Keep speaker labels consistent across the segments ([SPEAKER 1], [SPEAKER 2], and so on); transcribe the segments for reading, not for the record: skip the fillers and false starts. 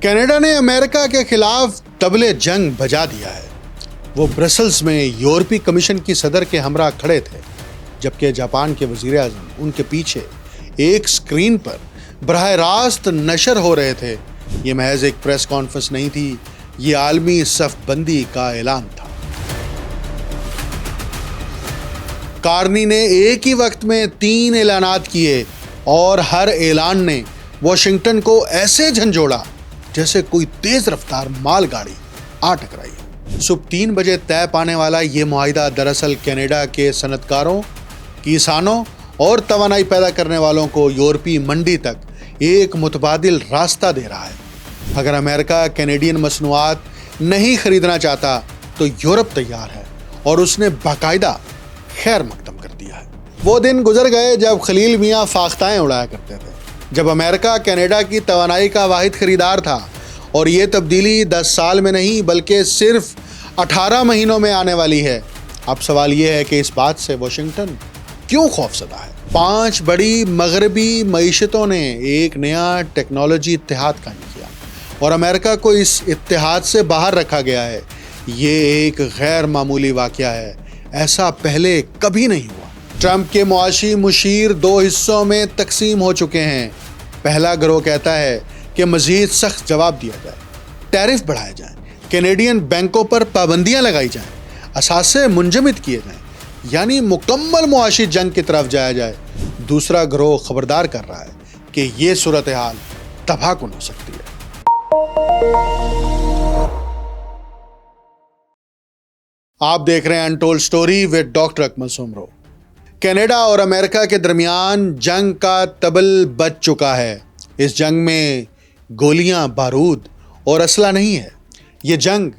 [SPEAKER 1] Canada نے امریکہ کے خلاف طبلِ جنگ بجا دیا ہے۔ وہ برسلز میں یورپی کمیشن کی صدر کے ہمراہ کھڑے تھے، جبکہ جاپان کے وزیر اعظم ان کے پیچھے ایک سکرین پر براہ راست نشر ہو رہے تھے۔ یہ محض ایک پریس کانفرنس نہیں تھی، یہ عالمی صف بندی کا اعلان تھا۔ کارنی نے ایک ہی وقت میں 3 اعلانات کیے اور ہر اعلان نے واشنگٹن کو ایسے جھنجھوڑا جیسے کوئی تیز رفتار مال گاڑی آ ٹکرائی۔ صبح 3 بجے طے پانے والا یہ معاہدہ دراصل کینیڈا کے صنعت کاروں، کسانوں اور توانائی پیدا کرنے والوں کو یورپی منڈی تک ایک متبادل راستہ دے رہا ہے۔ اگر امریکہ کینیڈین مصنوعات نہیں خریدنا چاہتا تو یورپ تیار ہے، اور اس نے باقاعدہ خیر مقدم کر دیا ہے۔ وہ دن گزر گئے جب خلیل میاں فاختائیں اڑایا کرتے تھے، جب امریکہ کینیڈا کی توانائی کا واحد خریدار تھا، اور یہ تبدیلی 10 سال میں نہیں بلکہ صرف 18 مہینوں میں آنے والی ہے۔ اب سوال یہ ہے کہ اس بات سے واشنگٹن کیوں خوفزدہ ہے؟ 5 بڑی مغربی معیشتوں نے ایک نیا ٹیکنالوجی اتحاد قائم کیا، اور امریکہ کو اس اتحاد سے باہر رکھا گیا ہے۔ یہ ایک غیر معمولی واقعہ ہے، ایسا پہلے کبھی نہیں ہوا۔ ٹرمپ کے معاشی مشیر 2 حصوں میں تقسیم ہو چکے ہیں۔ پہلا گروہ کہتا ہے کہ مزید سخت جواب دیا جائے، ٹیرف بڑھائے جائیں، کینیڈین بینکوں پر پابندیاں لگائی جائیں، اثاثے منجمد کیے جائیں، یعنی مکمل معاشی جنگ کی طرف جایا جائے۔ دوسرا گروہ خبردار کر رہا ہے کہ یہ صورتحال تباہ کن ہو سکتی ہے۔ آپ دیکھ رہے ہیں untold story with doctor Akmal Soomro. Canada اور امریکہ کے درمیان جنگ کا طبل بج چکا ہے۔ اس جنگ میں گولیاں، بارود اور اسلحہ نہیں ہے۔ یہ جنگ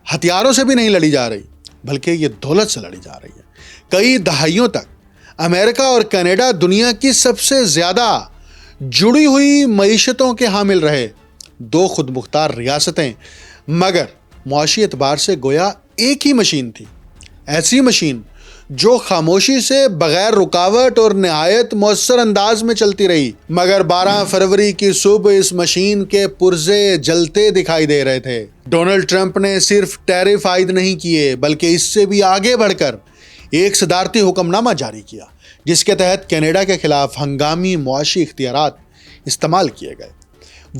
[SPEAKER 1] ہتھیاروں سے بھی نہیں لڑی جا رہی، بلکہ یہ دولت سے لڑی جا رہی ہے۔ کئی دہائیوں تک امریکہ اور کینیڈا دنیا کی سب سے زیادہ جڑی ہوئی معیشتوں کے حامل رہے، 2 خود مختار ریاستیں، مگر معاشی اعتبار سے گویا ایک ہی مشین تھی۔ ایسی مشین جو خاموشی سے بغیر رکاوٹ اور نہایت مؤثر انداز میں چلتی رہی، مگر 12 فروری کی صبح اس مشین کے پرزے جلتے دکھائی دے رہے تھے۔ ڈونلڈ ٹرمپ نے صرف ٹیرف عائد نہیں کیے بلکہ اس سے بھی آگے بڑھ کر ایک صدارتی حکم نامہ جاری کیا، جس کے تحت کینیڈا کے خلاف ہنگامی معاشی اختیارات استعمال کیے گئے۔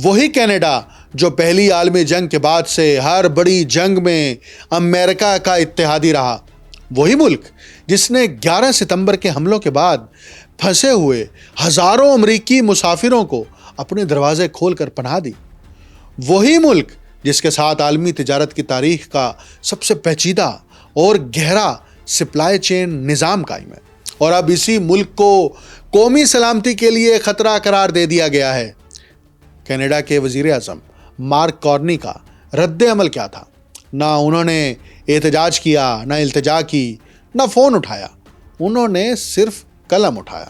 [SPEAKER 1] وہی کینیڈا جو پہلی عالمی جنگ کے بعد سے ہر بڑی جنگ میں امریکہ کا اتحادی رہا، وہی ملک جس نے 11 ستمبر کے حملوں کے بعد پھنسے ہوئے ہزاروں امریکی مسافروں کو اپنے دروازے کھول کر پناہ دی، وہی ملک جس کے ساتھ عالمی تجارت کی تاریخ کا سب سے پیچیدہ اور گہرا سپلائی چین نظام قائم ہے، اور اب اسی ملک کو قومی سلامتی کے لیے خطرہ قرار دے دیا گیا ہے۔ کینیڈا کے وزیر اعظم مارک کارنی کا رد عمل کیا تھا؟ نہ انہوں نے احتجاج کیا، نہ التجا کی، نہ فون اٹھایا، انہوں نے صرف قلم اٹھایا۔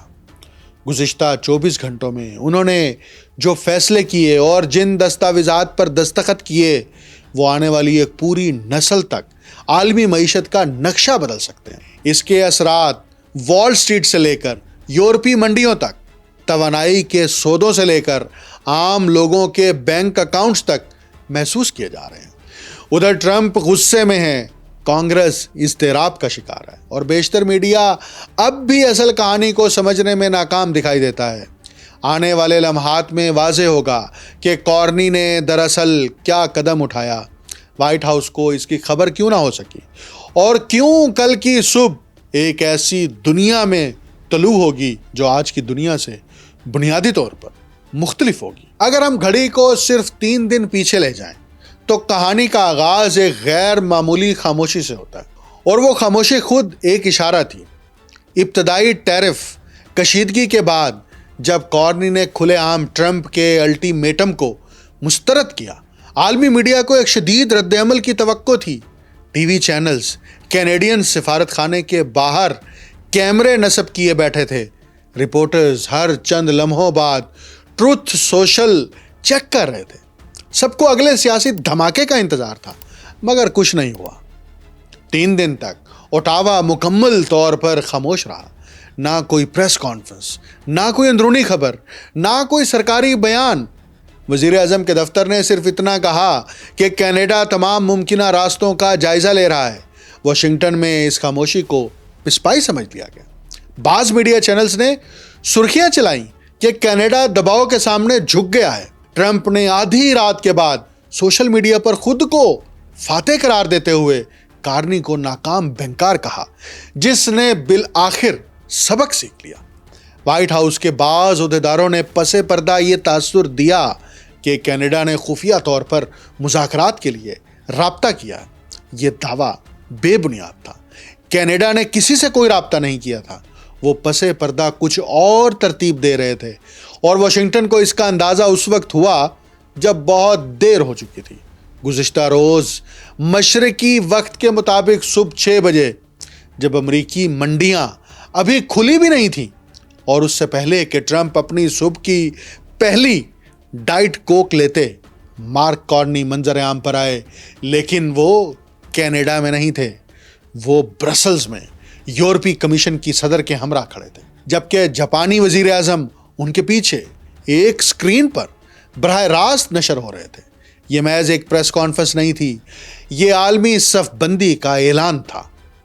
[SPEAKER 1] گزشتہ 24 گھنٹوں میں انہوں نے جو فیصلے کیے اور جن دستاویزات پر دستخط کیے، وہ آنے والی ایک پوری نسل تک عالمی معیشت کا نقشہ بدل سکتے ہیں۔ اس کے اثرات وال سٹریٹ سے لے کر یورپی منڈیوں تک، توانائی کے سودوں سے لے کر عام لوگوں کے بینک اکاؤنٹس تک محسوس کیے جا رہے ہیں۔ ادھر ٹرمپ غصے میں ہے، کانگریس اضطراب کا شکار ہے، اور بیشتر میڈیا اب بھی اصل کہانی کو سمجھنے میں ناکام دکھائی دیتا ہے۔ آنے والے لمحات میں واضح ہوگا کہ کارنی نے دراصل کیا قدم اٹھایا، وائٹ ہاؤس کو اس کی خبر کیوں نہ ہو سکی، اور کیوں کل کی صبح ایک ایسی دنیا میں طلوع ہوگی جو آج کی دنیا سے بنیادی طور پر مختلف ہوگی۔ اگر ہم گھڑی کو صرف 3 دن پیچھے لے جائیں تو کہانی کا آغاز ایک غیر معمولی خاموشی سے ہوتا ہے، اور وہ خاموشی خود ایک اشارہ تھی۔ ابتدائی ٹیرف کشیدگی کے بعد جب کارنی نے کھلے عام ٹرمپ کے الٹیمیٹم کو مسترد کیا، عالمی میڈیا کو ایک شدید رد عمل کی توقع تھی۔ ٹی وی چینلز کینیڈین سفارت خانے کے باہر کیمرے نصب کیے بیٹھے تھے، رپورٹرز ہر چند لمحوں بعد ٹروتھ سوشل چیک کر رہے تھے۔ سب کو اگلے سیاسی دھماکے کا انتظار تھا، مگر کچھ نہیں ہوا۔ 3 دن تک اوٹاوا مکمل طور پر خاموش رہا۔ نہ کوئی پریس کانفرنس، نہ کوئی اندرونی خبر، نہ کوئی سرکاری بیان، وزیر اعظم کے دفتر نے صرف اتنا کہا کہ کینیڈا تمام ممکنہ راستوں کا جائزہ لے رہا ہے۔ واشنگٹن میں اس خاموشی کو پسپائی سمجھ لیا گیا۔ بعض میڈیا چینلز نے سرخیاں چلائیں کہ کینیڈا دباؤ کے سامنے جھک گیا ہے۔ ٹرمپ نے آدھی رات کے بعد سوشل میڈیا پر خود کو فاتح قرار دیتے ہوئے کارنی کو ناکام بینکار کہا، جس نے بالآخر سبق سیکھ لیا۔ وائٹ ہاؤس کے بعض عہدیداروں نے پس پردہ یہ تاثر دیا کہ کینیڈا نے خفیہ طور پر مذاکرات کے لیے رابطہ کیا۔ یہ دعویٰ بے بنیاد تھا۔ کینیڈا نے کسی سے کوئی رابطہ نہیں کیا تھا۔ وہ پس پردہ کچھ اور ترتیب دے رہے تھے، اور واشنگٹن کو اس کا اندازہ اس وقت ہوا جب بہت دیر ہو چکی تھی۔ گزشتہ روز مشرقی وقت کے مطابق صبح 6 بجے، جب امریکی منڈیاں ابھی کھلی بھی نہیں تھیں، اور اس سے پہلے کہ ٹرمپ اپنی صبح کی پہلی ڈائٹ کوک لیتے، مارک کارنی منظر عام پر آئے، لیکن وہ کینیڈا میں نہیں تھے۔ وہ برسلز میں یورپی کمیشن کی صدر کے ہمراہ کھڑے تھے، جبکہ جاپانی وزیر اعظم ان کے پیچھے ایک سکرین پر براہ راست نشر ہو رہے تھے۔ یہ محض ایک پریس کانفرنس نہیں تھی، یہ عالمی صف بندی کا اعلان تھا۔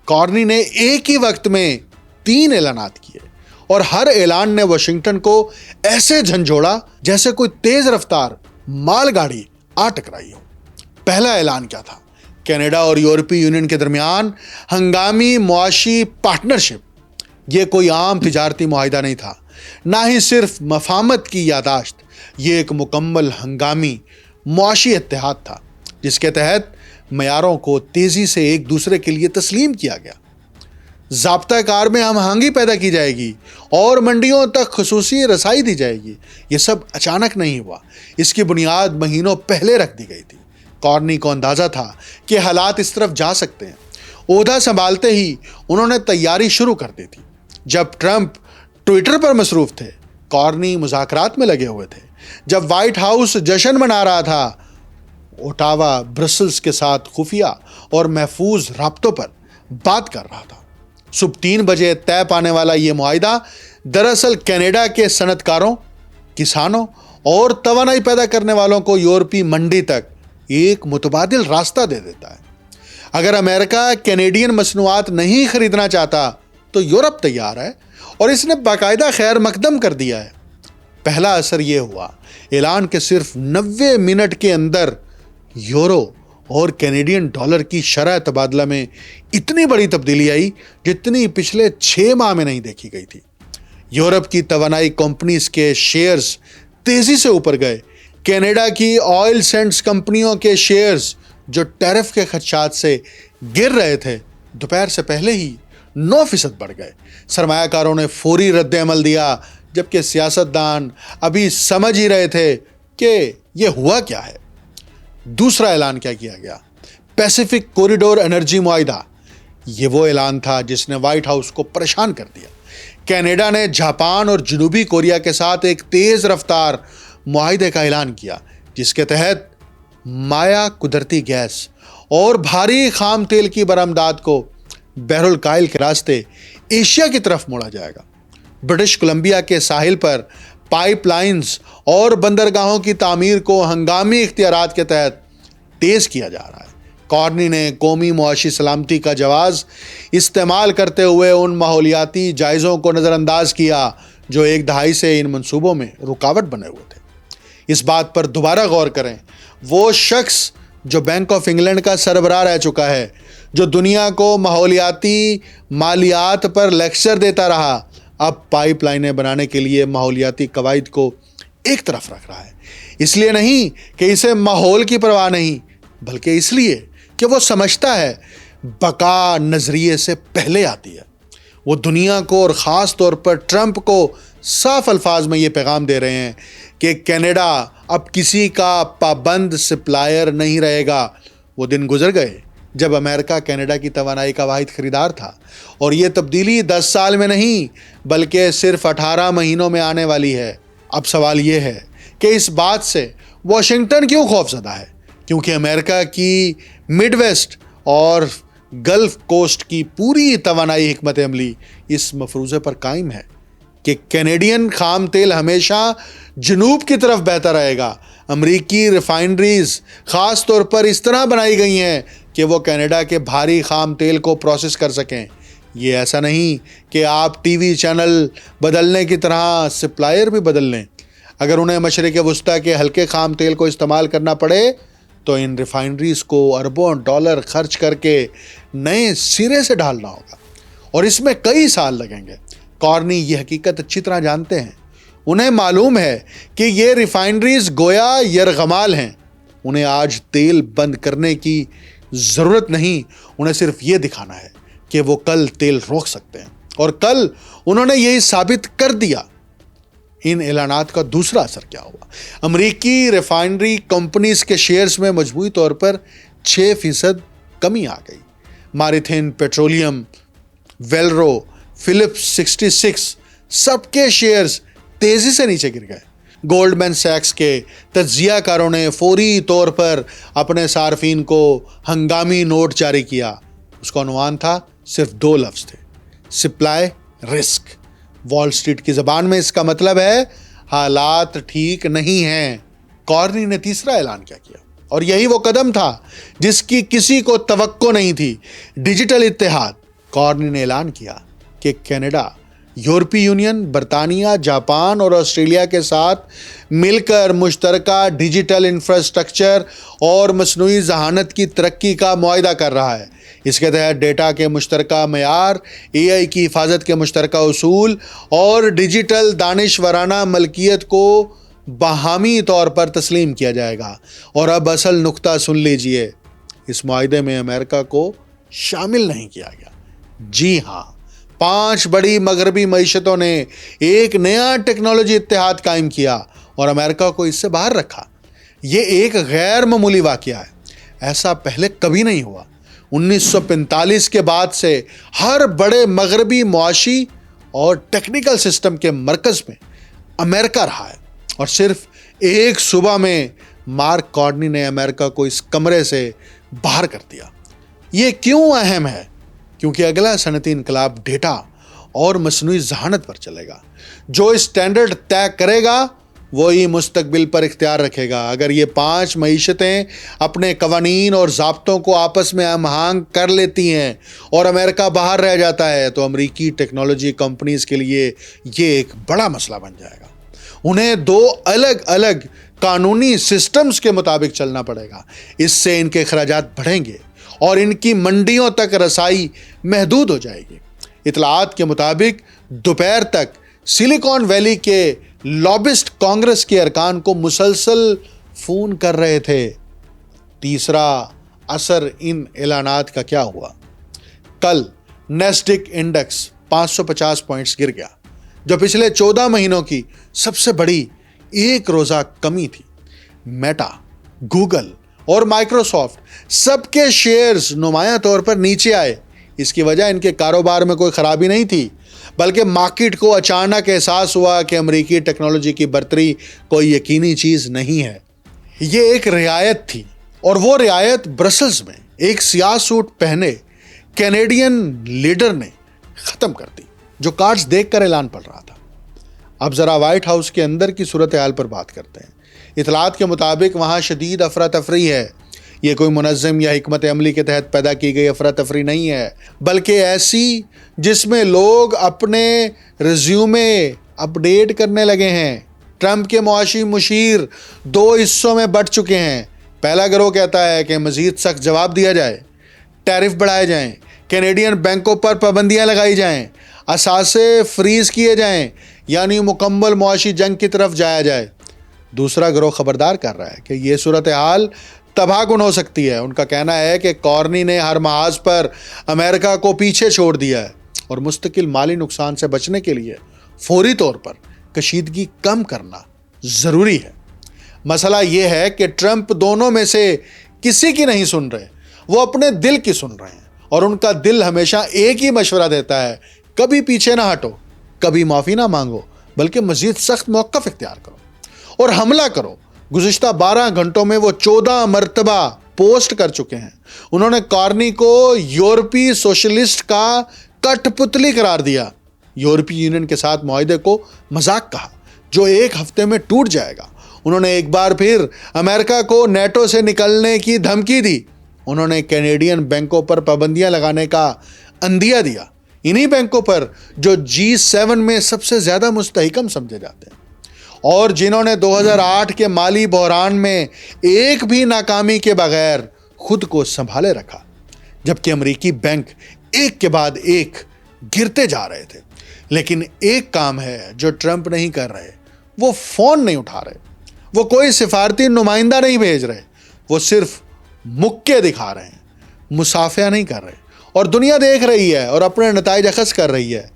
[SPEAKER 1] کارنی نے ایک ہی وقت میں 3 اعلانات کیے، اور ہر اعلان نے واشنگٹن کو ایسے جھنجھوڑا جیسے کوئی تیز رفتار مال گاڑی آ ٹکرائی ہو۔ پہلا اعلان کیا تھا؟ کینیڈا اور یورپی یونین کے درمیان ہنگامی معاشی پارٹنرشپ۔ یہ کوئی عام تجارتی معاہدہ نہیں تھا، نہ ہی صرف مفاہمت کی یادداشت۔ یہ ایک مکمل ہنگامی معاشی اتحاد تھا، جس کے تحت معیاروں کو تیزی سے ایک دوسرے کے لیے تسلیم کیا گیا۔ ضابطہ کار میں ہم آہنگی پیدا کی جائے گی، اور منڈیوں تک خصوصی رسائی دی جائے گی۔ یہ سب اچانک نہیں ہوا، اس کی بنیاد مہینوں پہلے رکھ دی گئی تھی۔ کارنی کو اندازہ تھا کہ حالات اس طرف جا سکتے ہیں۔ عہدہ سنبھالتے ہی انہوں نے تیاری شروع کر دی تھی۔ جب ٹرمپ ٹویٹر پر مصروف تھے، کارنی مذاکرات میں لگے ہوئے تھے۔ جب وائٹ ہاؤس جشن منا رہا تھا، اوٹاوا برسلز کے ساتھ خفیہ اور محفوظ رابطوں پر بات کر رہا تھا۔ صبح 3 بجے طے پانے والا یہ معاہدہ دراصل کینیڈا کے صنعت کاروں، کسانوں اور توانائی پیدا کرنے والوں کو یورپی منڈی تک ایک متبادل راستہ دے دیتا ہے۔ اگر امریکہ کینیڈین مصنوعات نہیں خریدنا چاہتا تو یورپ تیار ہے، اور اس نے باقاعدہ خیر مقدم کر دیا ہے۔ پہلا اثر یہ ہوا، اعلان کے صرف 90 منٹ کے اندر یورو اور کینیڈین ڈالر کی شرح تبادلہ میں اتنی بڑی تبدیلی آئی جتنی پچھلے 6 ماہ میں نہیں دیکھی گئی تھی۔ یورپ کی توانائی کمپنیز کے شیئرز تیزی سے اوپر گئے۔ کینیڈا کی آئل سینڈز کمپنیوں کے شیئرز، جو ٹیرف کے خدشات سے گر رہے تھے، دوپہر سے پہلے ہی 9% بڑھ گئے۔ سرمایہ کاروں نے فوری رد عمل دیا، جبکہ سیاستدان ابھی سمجھ ہی رہے تھے کہ یہ ہوا کیا ہے۔ دوسرا اعلان کیا کیا گیا؟ پیسیفک کوریڈور انرجی معاہدہ۔ یہ وہ اعلان تھا جس نے وائٹ ہاؤس کو پریشان کر دیا۔ کینیڈا نے جاپان اور جنوبی کوریا کے ساتھ ایک تیز رفتار معاہدے کا اعلان کیا، جس کے تحت مائع قدرتی گیس اور بھاری خام تیل کی برآمدات کو بحر الکاہل کے راستے ایشیا کی طرف موڑا جائے گا۔ برٹش کولمبیا کے ساحل پر پائپ لائنز اور بندرگاہوں کی تعمیر کو ہنگامی اختیارات کے تحت تیز کیا جا رہا ہے۔ کارنی نے قومی معاشی سلامتی کا جواز استعمال کرتے ہوئے ان ماحولیاتی جائزوں کو نظر انداز کیا جو ایک دہائی سے ان منصوبوں میں رکاوٹ بنے ہوئے تھے۔ اس بات پر دوبارہ غور کریں، وہ شخص جو بینک آف انگلینڈ کا سربراہ رہ چکا ہے، جو دنیا کو ماحولیاتی مالیات پر لیکچر دیتا رہا، اب پائپ لائنیں بنانے کے لیے ماحولیاتی قواعد کو ایک طرف رکھ رہا ہے۔ اس لیے نہیں کہ اسے ماحول کی پرواہ نہیں، بلکہ اس لیے کہ وہ سمجھتا ہے بقا نظریے سے پہلے آتی ہے۔ وہ دنیا کو اور خاص طور پر ٹرمپ کو صاف الفاظ میں یہ پیغام دے رہے ہیں کہ کینیڈا اب کسی کا پابند سپلائر نہیں رہے گا۔ وہ دن گزر گئے جب امریکہ کینیڈا کی توانائی کا واحد خریدار تھا، اور یہ تبدیلی 10 سال میں نہیں بلکہ صرف 18 مہینوں میں آنے والی ہے۔ اب سوال یہ ہے کہ اس بات سے واشنگٹن کیوں خوفزدہ ہے؟ کیونکہ امریکہ کی مڈ ویسٹ اور گلف کوسٹ کی پوری توانائی حکمت عملی اس مفروضے پر قائم ہے کہ کینیڈین خام تیل ہمیشہ جنوب کی طرف بہتا رہے گا۔ امریکی ریفائنریز خاص طور پر اس طرح بنائی گئی ہیں کہ وہ کینیڈا کے بھاری خام تیل کو پروسیس کر سکیں۔ یہ ایسا نہیں کہ آپ ٹی وی چینل بدلنے کی طرح سپلائر بھی بدل لیں۔ اگر انہیں مشرق وسطیٰ کے ہلکے خام تیل کو استعمال کرنا پڑے تو ان ریفائنریز کو اربوں ڈالر خرچ کر کے نئے سرے سے ڈھالنا ہوگا، اور اس میں کئی سال لگیں گے۔ کارنی یہ حقیقت اچھی طرح جانتے ہیں۔ انہیں معلوم ہے کہ یہ ریفائنریز گویا یرغمال ہیں۔ انہیں آج تیل بند کرنے کی ضرورت نہیں، انہیں صرف یہ دکھانا ہے کہ وہ کل تیل روک سکتے ہیں، اور کل انہوں نے یہی ثابت کر دیا۔ ان اعلانات کا دوسرا اثر کیا ہوا؟ امریکی ریفائنری کمپنیز کے شیئرز میں مجموعی طور پر 6% کمی آ گئی۔ ماریتھین پیٹرولیم، ویلرو، فلپس 66 سب کے شیئرز تیزی سے نیچے گر گئے۔ گولڈمین سیکس کے تجزیہ کاروں نے فوری طور پر اپنے صارفین کو ہنگامی نوٹ جاری کیا۔ اس کا عنوان تھا، صرف 2 لفظ تھے، سپلائی رسک۔ وال اسٹریٹ کی زبان میں اس کا مطلب ہے حالات ٹھیک نہیں ہیں۔ کارنی نے تیسرا اعلان کیا کیا، اور یہی وہ قدم تھا جس کی کسی کو توقع نہیں تھی، ڈیجیٹل اتحاد۔ کارنی نے اعلان کیا کہ کینیڈا یورپی یونین، برطانیہ، جاپان اور آسٹریلیا کے ساتھ مل کر مشترکہ ڈیجیٹل انفراسٹرکچر اور مصنوعی ذہانت کی ترقی کا معاہدہ کر رہا ہے۔ اس کے تحت ڈیٹا کے مشترکہ معیار، اے آئی کی حفاظت کے مشترکہ اصول اور ڈیجیٹل دانشورانہ ملکیت کو باہمی طور پر تسلیم کیا جائے گا۔ اور اب اصل نقطہ سن لیجئے، اس معاہدے میں امریکہ کو شامل نہیں کیا گیا۔ جی ہاں، 5 بڑی مغربی معیشتوں نے ایک نیا ٹیکنالوجی اتحاد قائم کیا اور امریکہ کو اس سے باہر رکھا۔ یہ ایک غیر معمولی واقعہ ہے، ایسا پہلے کبھی نہیں ہوا۔ 1945 کے بعد سے ہر بڑے مغربی معاشی اور ٹیکنیکل سسٹم کے مرکز میں امریکہ رہا ہے، اور صرف ایک صبح میں مارک کارنی نے امریکہ کو اس کمرے سے باہر کر دیا۔ یہ کیوں اہم ہے؟ کیونکہ اگلا صنعتی انقلاب ڈیٹا اور مصنوعی ذہانت پر چلے گا۔ جو اسٹینڈرڈ طے کرے گا وہی مستقبل پر اختیار رکھے گا۔ اگر یہ 5 معیشتیں اپنے قوانین اور ضابطوں کو آپس میں ہم آہنگ کر لیتی ہیں اور امریکہ باہر رہ جاتا ہے تو امریکی ٹیکنالوجی کمپنیز کے لیے یہ ایک بڑا مسئلہ بن جائے گا۔ انہیں 2 الگ الگ قانونی سسٹمز کے مطابق چلنا پڑے گا۔ اس سے ان کے اخراجات بڑھیں گے اور ان کی منڈیوں تک رسائی محدود ہو جائے گی۔ اطلاعات کے مطابق دوپہر تک سلیکان ویلی کے لابسٹ کانگریس کے ارکان کو مسلسل فون کر رہے تھے۔ تیسرا اثر ان اعلانات کا کیا ہوا؟ کل نیسڈک انڈیکس 550 پوائنٹس گر گیا، جو پچھلے 14 مہینوں کی سب سے بڑی ایک روزہ کمی تھی۔ میٹا، گوگل اور مائکروسافٹ سب کے شیئرز نمایاں طور پر نیچے آئے۔ اس کی وجہ ان کے کاروبار میں کوئی خرابی نہیں تھی، بلکہ مارکیٹ کو اچانک احساس ہوا کہ امریکی ٹیکنالوجی کی برتری کوئی یقینی چیز نہیں ہے۔ یہ ایک رعایت تھی، اور وہ رعایت برسلز میں ایک سیاہ سوٹ پہنے کینیڈین لیڈر نے ختم کر دی، جو کارڈز دیکھ کر اعلان پڑھ رہا تھا۔ اب ذرا وائٹ ہاؤس کے اندر کی صورتحال پر بات کرتے ہیں۔ اطلاعات کے مطابق وہاں شدید افراتفری ہے۔ یہ کوئی منظم یا حکمت عملی کے تحت پیدا کی گئی افراتفری نہیں ہے، بلکہ ایسی جس میں لوگ اپنے ریزیومے اپ ڈیٹ کرنے لگے ہیں۔ ٹرمپ کے معاشی مشیر 2 حصوں میں بٹ چکے ہیں۔ پہلا گروہ کہتا ہے کہ مزید سخت جواب دیا جائے، ٹیرف بڑھائے جائیں، کینیڈین بینکوں پر پابندیاں لگائی جائیں، اثاثے فریز کیے جائیں، یعنی مکمل معاشی جنگ کی طرف جایا جائے۔ دوسرا گروہ خبردار کر رہا ہے کہ یہ صورتحال تباہ کن ہو سکتی ہے۔ ان کا کہنا ہے کہ کارنی نے ہر محاذ پر امریکہ کو پیچھے چھوڑ دیا ہے، اور مستقل مالی نقصان سے بچنے کے لیے فوری طور پر کشیدگی کم کرنا ضروری ہے۔ مسئلہ یہ ہے کہ ٹرمپ دونوں میں سے کسی کی نہیں سن رہے، وہ اپنے دل کی سن رہے ہیں، اور ان کا دل ہمیشہ ایک ہی مشورہ دیتا ہے، کبھی پیچھے نہ ہٹو، کبھی معافی نہ مانگو، بلکہ مزید سخت موقف اختیار کرو اور حملہ کرو۔ گزشتہ 12 گھنٹوں میں وہ 14 مرتبہ پوسٹ کر چکے ہیں۔ انہوں نے کارنی کو یورپی سوشلسٹ کا کٹ پتلی قرار دیا، یورپی یونین کے ساتھ معاہدے کو مذاق کہا جو 1 ہفتے میں ٹوٹ جائے گا۔ انہوں نے ایک بار پھر امریکہ کو نیٹو سے نکلنے کی دھمکی دی. انہوں نے کینیڈین بینکوں پر پابندیاں لگانے کا عندیہ دیا. انہی بینکوں پر جو G7 میں سب سے زیادہ مستحکم سمجھے جاتے ہیں اور جنہوں نے 2008 کے مالی بحران میں ایک بھی ناکامی کے بغیر خود کو سنبھالے رکھا، جبکہ امریکی بینک ایک کے بعد ایک گرتے جا رہے تھے. لیکن ایک کام ہے جو ٹرمپ نہیں کر رہے، وہ فون نہیں اٹھا رہے، وہ کوئی سفارتی نمائندہ نہیں بھیج رہے، وہ صرف مکے دکھا رہے ہیں، مصافحہ نہیں کر رہے. اور دنیا دیکھ رہی ہے اور اپنے نتائج اخذ کر رہی ہے.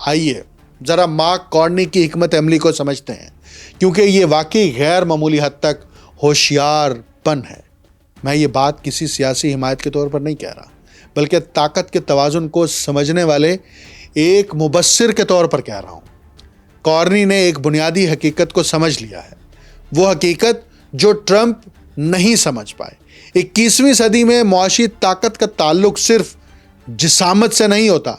[SPEAKER 1] آئیے ذرا مارک کارنی کی حکمت عملی کو سمجھتے ہیں، کیونکہ یہ واقعی غیر معمولی حد تک ہوشیار پن ہے. میں یہ بات کسی سیاسی حمایت کے طور پر نہیں کہہ رہا، بلکہ طاقت کے توازن کو سمجھنے والے ایک مبصر کے طور پر کہہ رہا ہوں. کارنی نے ایک بنیادی حقیقت کو سمجھ لیا ہے، وہ حقیقت جو ٹرمپ نہیں سمجھ پائے. 21ویں صدی میں معاشی طاقت کا تعلق صرف جسامت سے نہیں ہوتا،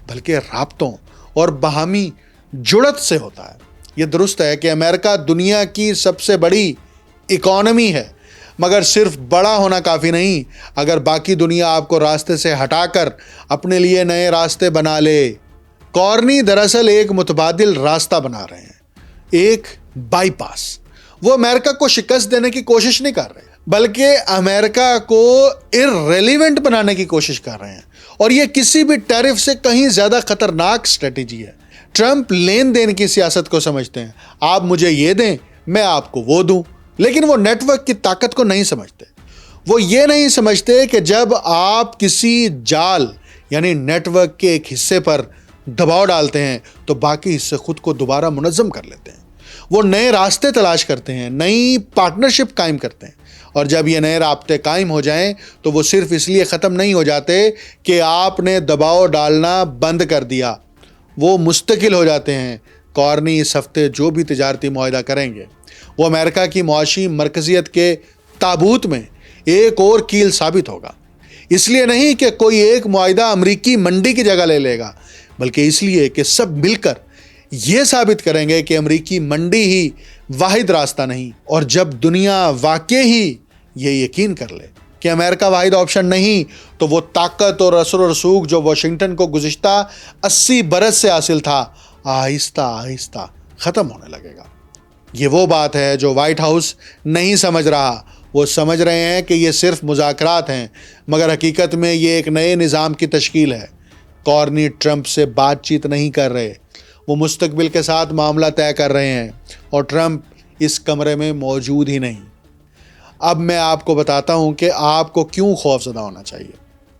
[SPEAKER 1] بلکہ رابطوں اور باہمی جڑت سے ہوتا ہے. یہ درست ہے کہ امریکہ دنیا کی سب سے بڑی اکانومی ہے، مگر صرف بڑا ہونا کافی نہیں اگر باقی دنیا آپ کو راستے سے ہٹا کر اپنے لیے نئے راستے بنا لے. کارنی دراصل ایک متبادل راستہ بنا رہے ہیں، ایک بائی پاس. وہ امریکہ کو شکست دینے کی کوشش نہیں کر رہے، بلکہ امریکہ کو ارریلیونٹ بنانے کی کوشش کر رہے ہیں. اور یہ کسی بھی ٹیرف سے کہیں زیادہ خطرناک اسٹریٹجی ہے. ٹرمپ لین دین کی سیاست کو سمجھتے ہیں، آپ مجھے یہ دیں میں آپ کو وہ دوں. لیکن وہ نیٹ ورک کی طاقت کو نہیں سمجھتے. وہ یہ نہیں سمجھتے کہ جب آپ کسی جال یعنی نیٹ ورک کے ایک حصے پر دباؤ ڈالتے ہیں تو باقی حصے خود کو دوبارہ منظم کر لیتے ہیں. وہ نئے راستے تلاش کرتے ہیں، نئی پارٹنرشپ قائم کرتے ہیں. اور جب یہ نئے رابطے قائم ہو جائیں تو وہ صرف اس لیے ختم نہیں ہو جاتے کہ آپ نے دباؤ ڈالنا بند کر دیا، وہ مستقل ہو جاتے ہیں. کارنی اس ہفتے جو بھی تجارتی معاہدہ کریں گے وہ امریکہ کی معاشی مرکزیت کے تابوت میں ایک اور کیل ثابت ہوگا. اس لیے نہیں کہ کوئی ایک معاہدہ امریکی منڈی کی جگہ لے لے گا، بلکہ اس لیے کہ سب مل کر یہ ثابت کریں گے کہ امریکی منڈی ہی واحد راستہ نہیں. اور جب دنیا واقع ہی یہ یقین کر لے کہ امریکہ واحد آپشن نہیں تو وہ طاقت اور اثر و رسوخ جو واشنگٹن کو گزشتہ 80 برس سے حاصل تھا آہستہ آہستہ ختم ہونے لگے گا. یہ وہ بات ہے جو وائٹ ہاؤس نہیں سمجھ رہا. وہ سمجھ رہے ہیں کہ یہ صرف مذاکرات ہیں، مگر حقیقت میں یہ ایک نئے نظام کی تشکیل ہے. کارنی ٹرمپ سے بات چیت نہیں کر رہے، وہ مستقبل کے ساتھ معاملہ طے کر رہے ہیں اور ٹرمپ اس کمرے میں موجود ہی نہیں. اب میں آپ کو بتاتا ہوں کہ آپ کو کیوں خوف زدہ ہونا چاہیے.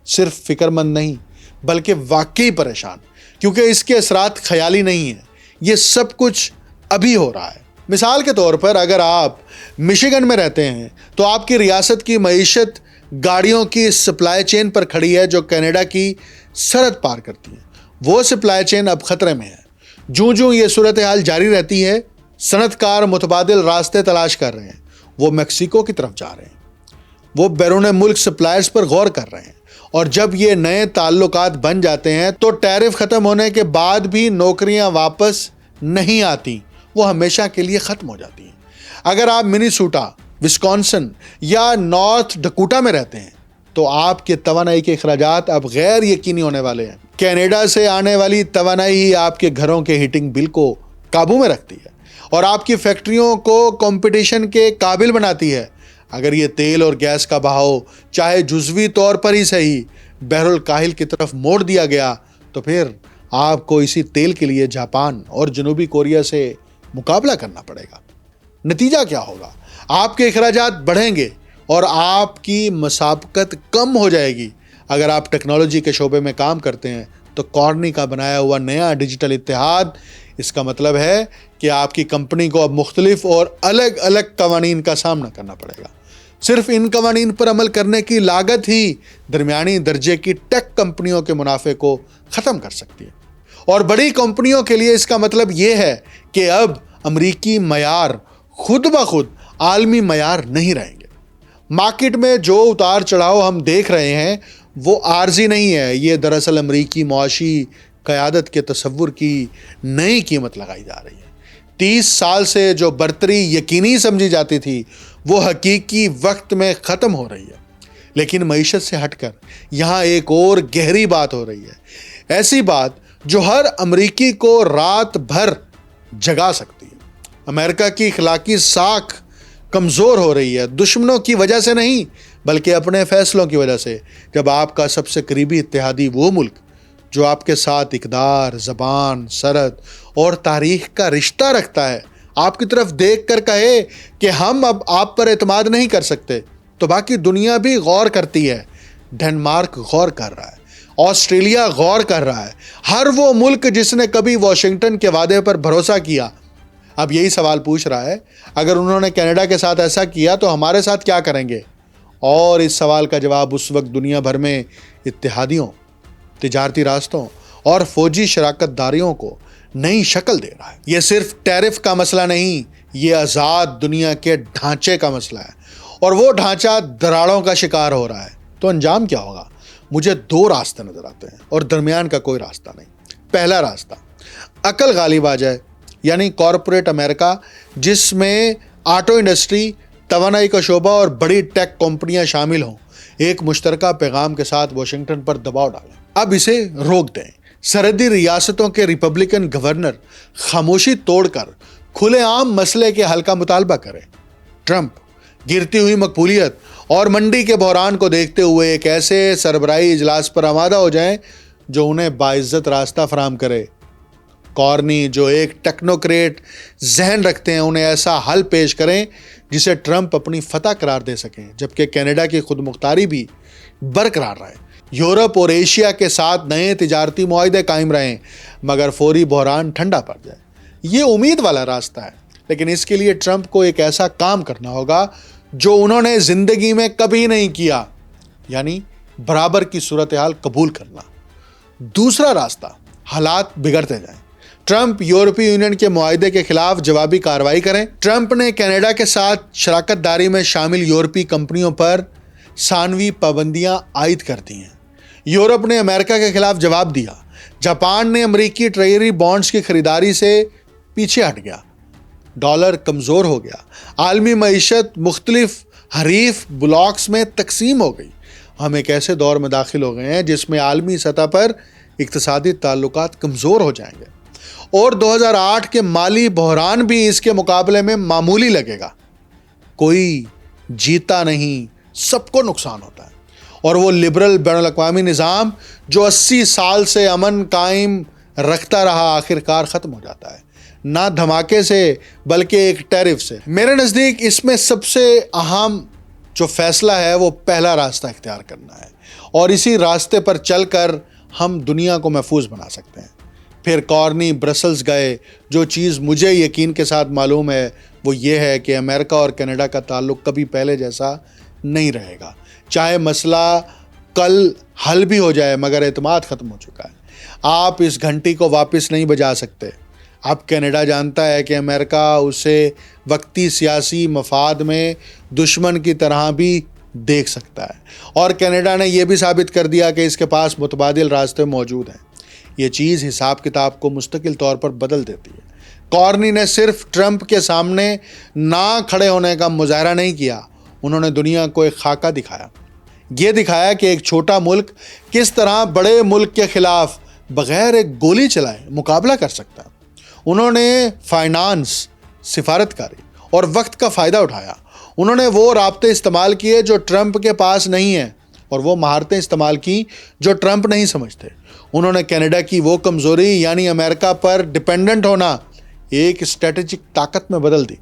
[SPEAKER 1] صرف فکر مند نہیں بلکہ واقعی پریشان، کیونکہ اس کے اثرات خیالی نہیں ہیں، یہ سب کچھ ابھی ہو رہا ہے. مثال کے طور پر اگر آپ مشیگن میں رہتے ہیں تو آپ کی ریاست کی معیشت گاڑیوں کی سپلائی چین پر کھڑی ہے جو کینیڈا کی سرحد پار کرتی ہے. وہ سپلائی چین اب خطرے میں ہے. جوں یہ صورتحال جاری رہتی ہے صنعت کار متبادل راستے تلاش کر رہے ہیں. وہ میکسیکو کی طرف جا رہے ہیں، وہ بیرون ملک سپلائرز پر غور کر رہے ہیں. اور جب یہ نئے تعلقات بن جاتے ہیں تو ٹیرف ختم ہونے کے بعد بھی نوکریاں واپس نہیں آتی، وہ ہمیشہ کے لیے ختم ہو جاتی ہیں. اگر آپ منیسوٹا، وسکونسن یا نارتھ ڈکوٹا میں رہتے ہیں تو آپ کے توانائی کے اخراجات اب غیر یقینی ہونے والے ہیں. کینیڈا سے آنے والی توانائی ہی آپ کے گھروں کے ہیٹنگ بل کو قابو میں رکھتی ہے اور آپ کی فیکٹریوں کو کمپٹیشن کے قابل بناتی ہے. اگر یہ تیل اور گیس کا بہاؤ چاہے جزوی طور پر ہی صحیح بحر الکاہل کی طرف موڑ دیا گیا تو پھر آپ کو اسی تیل کے لیے جاپان اور جنوبی کوریا سے مقابلہ کرنا پڑے گا. نتیجہ کیا ہوگا؟ آپ کے اخراجات بڑھیں گے اور آپ کی مسابقت کم ہو جائے گی. اگر آپ ٹیکنالوجی کے شعبے میں کام کرتے ہیں تو کارنی کا بنایا ہوا نیا ڈیجیٹل اتحاد، اس کا مطلب ہے کہ آپ کی کمپنی کو اب مختلف اور الگ الگ قوانین کا سامنا کرنا پڑے گا. صرف ان قوانین پر عمل کرنے کی لاگت ہی درمیانی درجے کی ٹیک کمپنیوں کے منافع کو ختم کر سکتی ہے. اور بڑی کمپنیوں کے لیے اس کا مطلب یہ ہے کہ اب امریکی معیار خود بخود عالمی معیار نہیں رہیں گے. مارکیٹ میں جو اتار چڑھاؤ ہم دیکھ رہے ہیں وہ عارضی نہیں ہے، یہ دراصل امریکی معاشی قیادت کے تصور کی نئی قیمت لگائی جا رہی ہے. 30 سال سے جو برتری یقینی سمجھی جاتی تھی وہ حقیقی وقت میں ختم ہو رہی ہے۔ لیکن معیشت سے ہٹ کر یہاں ایک اور گہری بات ہو رہی ہے، ایسی بات جو ہر امریکی کو رات بھر جگا سکتی ہے۔ امریکہ کی اخلاقی ساکھ کمزور ہو رہی ہے، دشمنوں کی وجہ سے نہیں بلکہ اپنے فیصلوں کی وجہ سے۔ جب آپ کا سب سے قریبی اتحادی وہ ملک جو آپ کے ساتھ اقدار، زبان، سرحد اور تاریخ کا رشتہ رکھتا ہے آپ کی طرف دیکھ کر کہے کہ ہم اب آپ پر اعتماد نہیں کر سکتے، تو باقی دنیا بھی غور کرتی ہے۔ ڈنمارک غور کر رہا ہے، آسٹریلیا غور کر رہا ہے، ہر وہ ملک جس نے کبھی واشنگٹن کے وعدے پر بھروسہ کیا اب یہی سوال پوچھ رہا ہے، اگر انہوں نے کینیڈا کے ساتھ ایسا کیا تو ہمارے ساتھ کیا کریں گے؟ اور اس سوال کا جواب اس وقت دنیا بھر میں اتحادیوں، تجارتی راستوں اور فوجی شراکت داریوں کو نئی شکل دے رہا ہے۔ یہ صرف ٹیرف کا مسئلہ نہیں، یہ آزاد دنیا کے ڈھانچے کا مسئلہ ہے، اور وہ ڈھانچہ دراڑوں کا شکار ہو رہا ہے۔ تو انجام کیا ہوگا؟ مجھے 2 راستے نظر آتے ہیں اور درمیان کا کوئی راستہ نہیں۔ پہلا راستہ، عقل غالب آ جائے، یعنی کارپوریٹ امریکہ جس میں آٹو انڈسٹری، توانائی کا شعبہ اور بڑی ٹیک کمپنیاں شامل ہوں، ایک مشترکہ پیغام کے ساتھ واشنگٹن پر دباؤ ڈالیں۔ اب اسے روک دیں۔ سرحدی ریاستوں کے ریپبلکن گورنر خاموشی توڑ کر کھلے عام مسئلے کے حل کا مطالبہ کریں۔ ٹرمپ گرتی ہوئی مقبولیت اور منڈی کے بحران کو دیکھتے ہوئے ایک ایسے سربراہی اجلاس پر آمادہ ہو جائیں جو انہیں باعزت راستہ فراہم کرے۔ کارنی جو ایک ٹیکنوکریٹ ذہن رکھتے ہیں انہیں ایسا حل پیش کریں جسے ٹرمپ اپنی فتح قرار دے سکیں، جبکہ کینیڈا کی خود مختاری بھی برقرار رہے۔ یورپ اور ایشیا کے ساتھ نئے تجارتی معاہدے قائم رہیں مگر فوری بحران ٹھنڈا پڑ جائے۔ یہ امید والا راستہ ہے، لیکن اس کے لیے ٹرمپ کو ایک ایسا کام کرنا ہوگا جو انہوں نے زندگی میں کبھی نہیں کیا، یعنی برابر کی صورتحال قبول کرنا۔ دوسرا راستہ، حالات بگڑتے جائیں، ٹرمپ یورپی یونین کے معاہدے کے خلاف جوابی کارروائی کریں۔ ٹرمپ نے کینیڈا کے ساتھ شراکت داری میں شامل یورپی کمپنیوں پر ثانوی پابندیاں عائد کر دی ہیں۔ یورپ نے امریکہ کے خلاف جواب دیا۔ جاپان نے امریکی ٹریجری بانڈز کی خریداری سے پیچھے ہٹ گیا۔ ڈالر کمزور ہو گیا۔ عالمی معیشت مختلف حریف بلاکس میں تقسیم ہو گئی۔ ہم ایک ایسے دور میں داخل ہو گئے ہیں جس میں عالمی سطح پر اقتصادی تعلقات کمزور ہو جائیں گے، اور 2008 کے مالی بحران بھی اس کے مقابلے میں معمولی لگے گا۔ کوئی جیتا نہیں، سب کو نقصان ہوتا ہے، اور وہ لبرل بین الاقوامی نظام جو 80 سال سے امن قائم رکھتا رہا آخرکار ختم ہو جاتا ہے، نہ دھماکے سے بلکہ ایک ٹیرف سے۔ میرے نزدیک اس میں سب سے اہم جو فیصلہ ہے وہ پہلا راستہ اختیار کرنا ہے، اور اسی راستے پر چل کر ہم دنیا کو محفوظ بنا سکتے ہیں۔ پھر کارنی برسلز گئے۔ جو چیز مجھے یقین کے ساتھ معلوم ہے وہ یہ ہے کہ امریکہ اور کینیڈا کا تعلق کبھی پہلے جیسا نہیں رہے گا، چاہے مسئلہ کل حل بھی ہو جائے، مگر اعتماد ختم ہو چکا ہے۔ آپ اس گھنٹی کو واپس نہیں بجا سکتے۔ اب کینیڈا جانتا ہے کہ امریکہ اسے وقتی سیاسی مفاد میں دشمن کی طرح بھی دیکھ سکتا ہے، اور کینیڈا نے یہ بھی ثابت کر دیا کہ اس کے پاس متبادل راستے موجود ہیں۔ یہ چیز حساب کتاب کو مستقل طور پر بدل دیتی ہے۔ کارنی نے صرف ٹرمپ کے سامنے نہ کھڑے ہونے کا مظاہرہ نہیں کیا، انہوں نے دنیا کو ایک خاکہ دکھایا۔ یہ دکھایا کہ ایک چھوٹا ملک کس طرح بڑے ملک کے خلاف بغیر ایک گولی چلائے مقابلہ کر سکتا ہے۔ انہوں نے فائنانس، سفارتکاری اور وقت کا فائدہ اٹھایا۔ انہوں نے وہ رابطے استعمال کیے جو ٹرمپ کے پاس نہیں ہیں، اور وہ مہارتیں استعمال کی جو ٹرمپ نہیں سمجھتے۔ انہوں نے کینیڈا کی وہ کمزوری یعنی امریکہ پر ڈیپینڈنٹ ہونا ایک اسٹریٹجک طاقت میں بدل دی،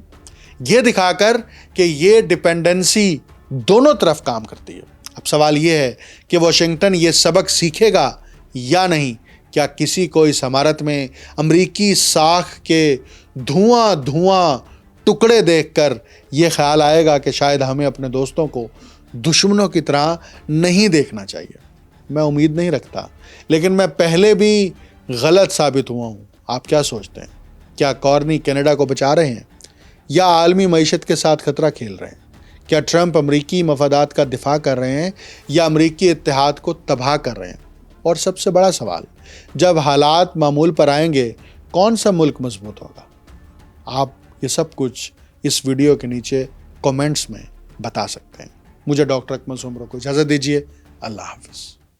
[SPEAKER 1] یہ دکھا کر کہ یہ ڈیپینڈنسی دونوں طرف کام کرتی ہے۔ اب سوال یہ ہے کہ واشنگٹن یہ سبق سیکھے گا یا نہیں؟ کیا کسی کو اس عمارت میں امریکی ساکھ کے دھواں ٹکڑے دیکھ کر یہ خیال آئے گا کہ شاید ہمیں اپنے دوستوں کو دشمنوں کی طرح نہیں دیکھنا چاہیے؟ میں امید نہیں رکھتا، لیکن میں پہلے بھی غلط ثابت ہوا ہوں۔ آپ کیا سوچتے ہیں؟ کیا کارنی کینیڈا کو بچا رہے ہیں یا عالمی معیشت کے ساتھ خطرہ کھیل رہے ہیں؟ کیا ٹرمپ امریکی مفادات کا دفاع کر رہے ہیں یا امریکی اتحاد کو تباہ کر رہے ہیں؟ اور سب سے بڑا سوال، جب حالات معمول پر آئیں گے کون سا ملک مضبوط ہوگا؟ آپ یہ سب کچھ اس ویڈیو کے نیچے کامنٹس میں بتا سکتے ہیں. مجھے ڈاکٹر اکمل سومرو کو اجازت دیجیے. اللہ حافظ.